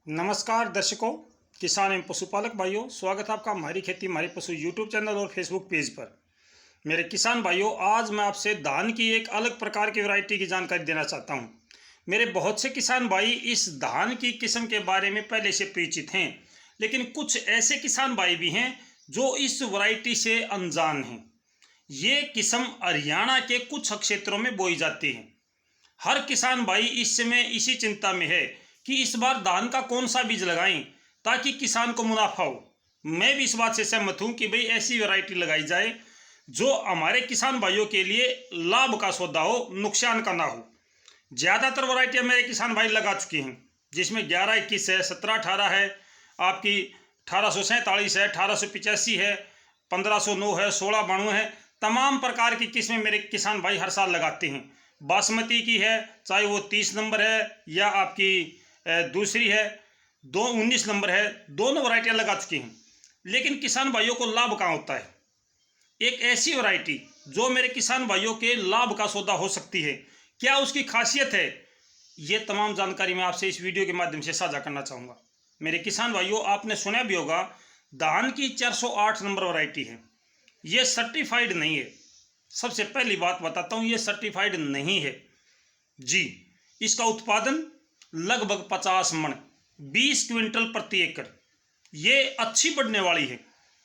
नमस्कार दर्शकों, किसान एवं पशुपालक भाइयों, स्वागत है आपका हमारी खेती हमारे पशु यूट्यूब चैनल और फेसबुक पेज पर। मेरे किसान भाइयों, आज मैं आपसे धान की एक अलग प्रकार की वैरायटी की जानकारी देना चाहता हूं। मेरे बहुत से किसान भाई इस धान की किस्म के बारे में पहले से परिचित हैं, लेकिन कुछ ऐसे किसान भाई भी हैं जो इस वैरायटी से अनजान हैं। ये किस्म हरियाणा के कुछ क्षेत्रों में बोई जाती है। हर किसान भाई इस समय इसी चिंता में है कि इस बार धान का कौन सा बीज लगाएं ताकि किसान को मुनाफा हो। मैं भी इस बात से सहमत हूं कि भाई ऐसी वैरायटी लगाई जाए जो हमारे किसान भाइयों के लिए लाभ का सौदा हो, नुकसान का ना हो। ज़्यादातर वैरायटियां मेरे किसान भाई लगा चुके हैं, जिसमें 11-21 है, 17-18 है, आपकी 1847 है, 1885 है, 1509 है, 1692 है। तमाम प्रकार की किस्में मेरे किसान भाई हर साल लगाते हैं। बासमती की है, चाहे वो 30 नंबर है या आपकी दूसरी है 19 नंबर है, दोनों वैरायटियां लगा चुके हैं। लेकिन किसान भाइयों को लाभ कहाँ होता है? एक ऐसी वैरायटी जो मेरे किसान भाइयों के लाभ का सौदा हो सकती है, क्या उसकी खासियत है? ये तमाम जानकारी मैं आपसे इस वीडियो के माध्यम से साझा करना चाहूँगा। मेरे किसान भाइयों, आपने सुना भी होगा धान की 408 नंबर वैरायटी है। ये सर्टिफाइड नहीं है। सबसे पहली बात बताता हूँ, ये सर्टिफाइड नहीं है जी। इसका उत्पादन लगभग 50 मन 20 क्विंटल प्रति एकड़, ये अच्छी बढ़ने वाली है।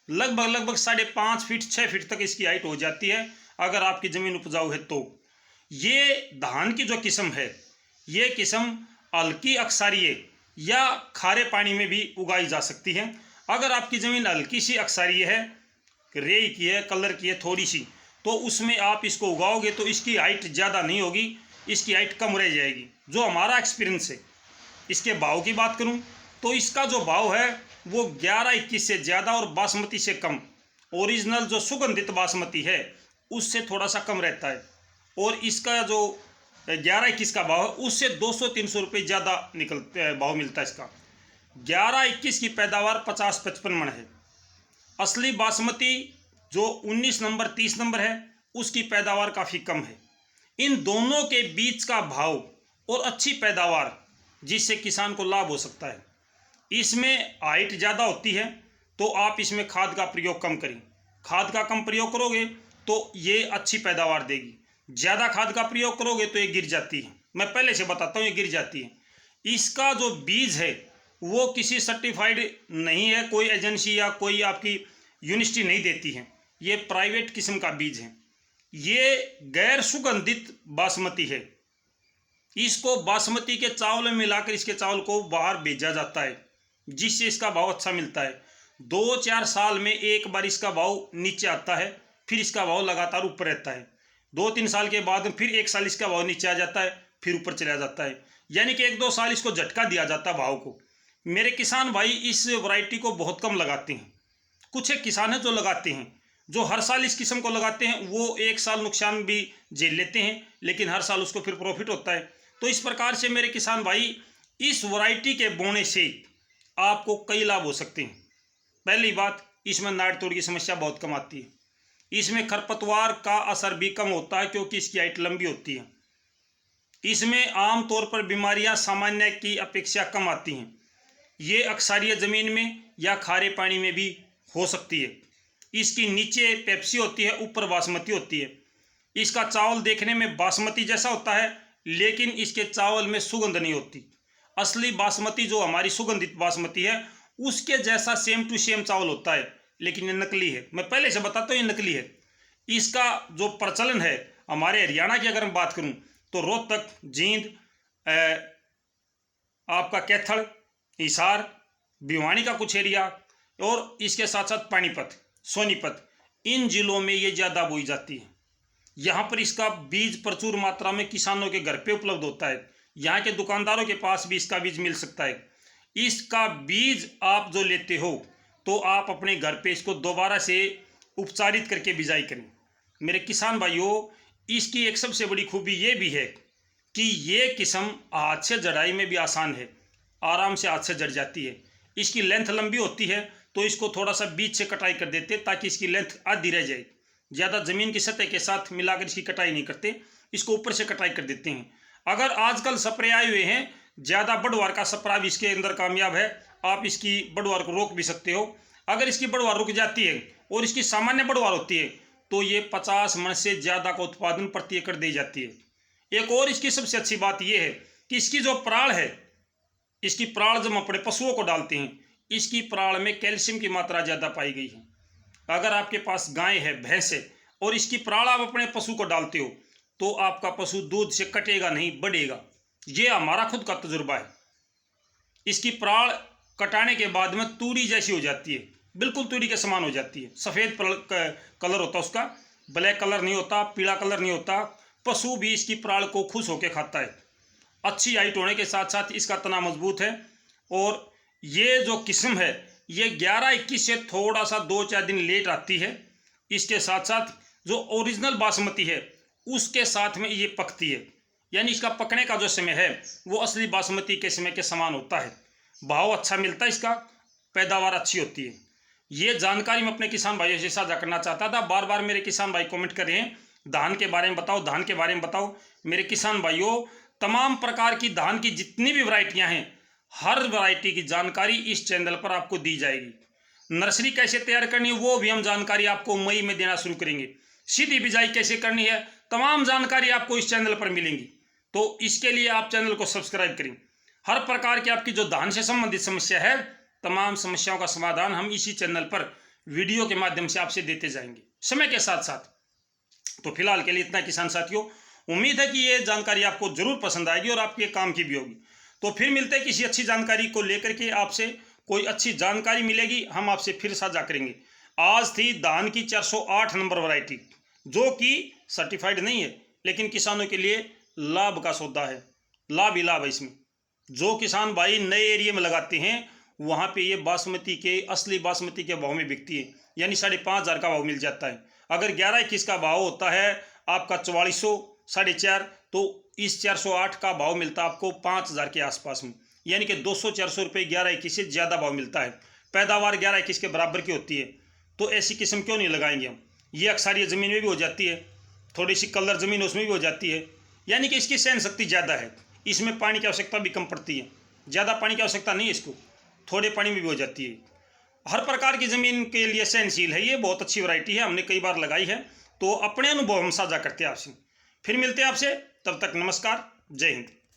लगभग 5.5 फीट 6 फीट तक इसकी हाइट हो जाती है अगर आपकी ज़मीन उपजाऊ है तो। ये धान की जो किस्म है, ये किस्म हल्की अक्सारीय या खारे पानी में भी उगाई जा सकती है। अगर आपकी ज़मीन हल्की सी अक्सारीय है, रेई की है, कलर की है थोड़ी सी, तो उसमें आप इसको उगाओगे तो इसकी हाइट ज़्यादा नहीं होगी, इसकी हाइट कम रह जाएगी। जो हमारा एक्सपीरियंस है। इसके भाव की बात करूं तो इसका जो भाव है वो 11-21 से ज़्यादा और बासमती से कम, ओरिजिनल जो सुगंधित बासमती है उससे थोड़ा सा कम रहता है। और इसका जो 11-21 का भाव है उससे 200-300 रुपये ज़्यादा भाव मिलता है इसका। 11-21 की पैदावार 50-55 मन है। असली बासमती जो 19 नंबर 30 नंबर है उसकी पैदावार काफ़ी कम है। इन दोनों के बीच का भाव और अच्छी पैदावार जिससे किसान को लाभ हो सकता है। इसमें हाइट ज़्यादा होती है तो आप इसमें खाद का प्रयोग कम करें। खाद का कम प्रयोग करोगे तो ये अच्छी पैदावार देगी। ज़्यादा खाद का प्रयोग करोगे तो ये गिर जाती है। मैं पहले से बताता हूँ, ये गिर जाती है। इसका जो बीज है वो किसी सर्टिफाइड नहीं है, कोई एजेंसी या कोई आपकी यूनिवर्सिटी नहीं देती है। ये प्राइवेट किस्म का बीज है। ये गैर सुगंधित बासमती है। इसको बासमती के चावल में मिलाकर इसके चावल को बाहर भेजा जाता है, जिससे इसका भाव अच्छा मिलता है। 2-4 साल में एक बार इसका भाव नीचे आता है, फिर इसका भाव लगातार ऊपर रहता है। 2-3 साल के बाद फिर 1 साल इसका भाव नीचे आ जाता है, फिर ऊपर चला जाता है। यानी कि 1-2 साल इसको झटका दिया जाता है भाव को। मेरे किसान भाई इस वैरायटी को बहुत कम लगाते हैं। कुछ एक किसान हैं जो लगाते हैं, जो हर साल इस किस्म को लगाते हैं। वो 1 साल नुकसान भी झेल लेते हैं, लेकिन हर साल उसको फिर प्रॉफिट होता है। तो इस प्रकार से मेरे किसान भाई इस वैरायटी के बोने से आपको कई लाभ हो सकते हैं। पहली बात, इसमें नाड़ तोड़ की समस्या बहुत कम आती है। इसमें खरपतवार का असर भी कम होता है क्योंकि इसकी हाइट लंबी होती है। इसमें आमतौर पर बीमारियां सामान्य की अपेक्षा कम आती हैं। ये अक्सारीय ज़मीन में या खारे पानी में भी हो सकती है। इसकी नीचे पेप्सी होती है, ऊपर बासमती होती है। इसका चावल देखने में बासमती जैसा होता है, लेकिन इसके चावल में सुगंध नहीं होती। असली बासमती जो हमारी सुगंधित बासमती है उसके जैसा सेम टू सेम चावल होता है, लेकिन ये नकली है। मैं पहले से बताता हूँ, ये नकली है। इसका जो प्रचलन है हमारे हरियाणा की अगर मैं बात करूँ तो रोहतक, जींद, आपका कैथल, हिसार, भिवानी का कुछ एरिया और इसके साथ साथ पानीपत, सोनीपत, इन जिलों में ये ज़्यादा बोई जाती है। यहाँ पर इसका बीज प्रचुर मात्रा में किसानों के घर पे उपलब्ध होता है। यहाँ के दुकानदारों के पास भी इसका बीज मिल सकता है। इसका बीज आप जो लेते हो तो आप अपने घर पे इसको दोबारा से उपचारित करके बिजाई करें। मेरे किसान भाइयों, इसकी एक सबसे बड़ी खूबी ये भी है कि ये किस्म हाथ से जड़ाई में भी आसान है, आराम से हाथ से जड़ जाती है। इसकी लेंथ लंबी होती है तो इसको थोड़ा सा बीच से कटाई कर देते ताकि इसकी लेंथ आधी रह जाए। ज़्यादा ज़मीन की सतह के साथ मिलाकर इसकी कटाई नहीं करते, इसको ऊपर से कटाई कर देते हैं। अगर आजकल स्प्रे आए हुए हैं ज़्यादा बढ़वार का स्प्रा भी इसके अंदर कामयाब है। आप इसकी बढ़वार को रोक भी सकते हो। अगर इसकी बढ़वार रुक जाती है और इसकी सामान्य बढ़वार होती है तो ये 50 मन से ज़्यादा का उत्पादन प्रति एकड़ दी जाती है। एक और इसकी सबसे अच्छी बात यह है कि इसकी जो प्राण है, इसकी प्राण जब हम अपने पशुओं को डालते हैं, इसकी प्राण में कैल्शियम की मात्रा ज़्यादा पाई गई है। अगर आपके पास गाय है, भैंस है और इसकी प्राण आप अपने पशु को डालते हो तो आपका पशु दूध से कटेगा नहीं, बढ़ेगा। ये हमारा खुद का तजुर्बा है। इसकी प्राण कटाने के बाद में तूरी जैसी हो जाती है, बिल्कुल तूरी के समान हो जाती है। सफ़ेद कलर होता है उसका, ब्लैक कलर नहीं होता, पीला कलर नहीं होता। पशु भी इसकी प्राण को खुश होकर खाता है। अच्छी हाइट होने के साथ साथ इसका तना मजबूत है। और ये जो किस्म है ये 11-21 से थोड़ा सा 2-4 दिन लेट आती है। इसके साथ साथ जो ओरिजिनल बासमती है उसके साथ में ये पकती है, यानी इसका पकने का जो समय है वो असली बासमती के समय के समान होता है। भाव अच्छा मिलता है, इसका पैदावार अच्छी होती है। ये जानकारी मैं अपने किसान भाइयों से साझा करना चाहता था। बार बार मेरे किसान भाई कमेंट कर रहे हैं धान के बारे में बताओ, धान के बारे में बताओ। मेरे किसान भाइयों, तमाम प्रकार की धान की जितनी भी वैरायटियां हैं, हर वैरायटी की जानकारी इस चैनल पर आपको दी जाएगी। नर्सरी कैसे तैयार करनी है वो भी हम जानकारी आपको मई में देना शुरू करेंगे। सीधी बिजाई कैसे करनी है, तमाम जानकारी आपको इस चैनल पर मिलेंगी। तो इसके लिए आप चैनल को सब्सक्राइब करें। हर प्रकार की आपकी जो धान से संबंधित समस्या है, तमाम समस्याओं का समाधान हम इसी चैनल पर वीडियो के माध्यम से आपसे देते जाएंगे समय के साथ साथ। तो फिलहाल के लिए इतना किसान साथियों, उम्मीद है कि ये जानकारी आपको जरूर पसंद आएगी और आपके काम की भी होगी। तो फिर मिलते हैं किसी अच्छी जानकारी को लेकर के, आपसे कोई अच्छी जानकारी मिलेगी हम आपसे फिर साझा करेंगे। आज थी धान की 408 नंबर वैरायटी, जो कि सर्टिफाइड नहीं है लेकिन किसानों के लिए लाभ का सौदा है। लाभ ही लाभ है इसमें। जो किसान भाई नए एरिया में लगाते हैं वहाँ पे ये बासमती के, असली बासमती के भाव में बिकती है, यानी 5,500 का भाव मिल जाता है। अगर 11-21 का भाव होता है आपका 4400, 4.5, तो इस 408 का भाव मिलता है आपको 5,000 के आसपास में, यानी कि 200-400 रुपये 11-21 से ज़्यादा भाव मिलता है। पैदावार 11-21 के बराबर की होती है। तो ऐसी किस्म क्यों नहीं लगाएंगे हम। ये अक्सर ज़मीन में भी हो जाती है, थोड़ी सी कलर ज़मीन उसमें भी हो जाती है, यानी कि इसकी सहन शक्ति ज़्यादा है। इसमें पानी की आवश्यकता भी कम पड़ती है, ज़्यादा पानी की आवश्यकता नहीं है इसको, थोड़े पानी में भी हो जाती है। हर प्रकार की ज़मीन के लिए सहनशील है। ये बहुत अच्छी वैरायटी है, हमने कई बार लगाई है, तो अपने अनुभव हम साझा करते हैं आपसे। फिर मिलते हैं आपसे, तब तक नमस्कार, जय हिंद।